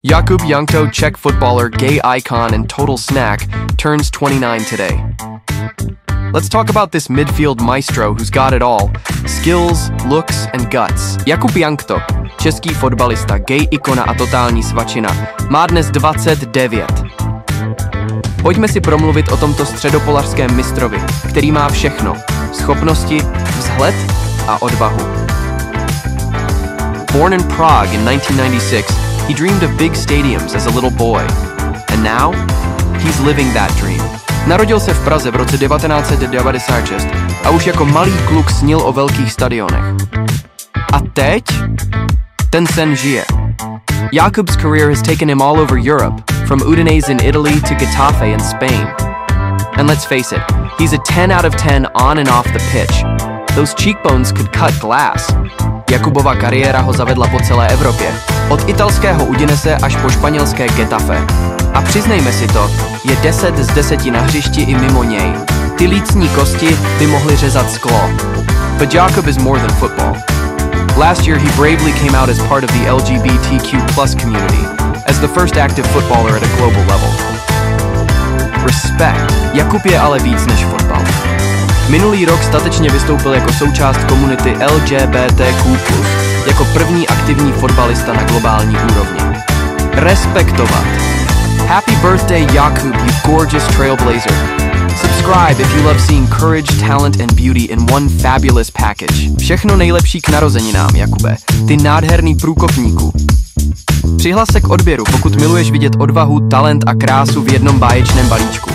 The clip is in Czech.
Jakub Jankto, Czech footballer, gay icon, and total snack, turns 29 today. Let's talk about this midfield maestro who's got it all: skills, looks, and guts. Jakub Jankto, český fotbalista, gay ikona a totální svačina, má dnes 29. Pojďme si promluvit o tomto středopolařském mistrovi, který má všechno: schopnosti, vzhled a odvahu. Born in Prague in 1996, he dreamed of big stadiums as a little boy. And now, he's living that dream. Narodil se v Praze v roce 1996 a už jako malý kluk snil o velkých stadionech. A teď? Ten sen žije. Jakub's career has taken him all over Europe, from Udinese in Italy to Getafe in Spain. And let's face it, he's a 10 out of 10 on and off the pitch. Those cheekbones could cut glass. Jakubova kariéra ho zavedla po celé Evropě, od italského Udinese až po španělské Getafe. A přiznejme si to, je 10 z 10 na hřišti i mimo něj. Ty lícní kosti by mohly řezat sklo. But Jakub is more than football. Last year he bravely came out as part of the LGBTQ+ community, as the first active footballer at a global level. Respect. Jakub je ale víc než fotbal. Minulý rok statečně vystoupil jako součást komunity LGBTQ+, jako první aktivní fotbalista na globální úrovni. Respektovat. Happy birthday, Jakub, you gorgeous trailblazer. Subscribe if you love seeing courage, talent and beauty in one fabulous package. Všechno nejlepší k narozeninám, Jakube. Ty nádherný průkopníku. Přihlas se k odběru, pokud miluješ vidět odvahu, talent a krásu v jednom báječném balíčku.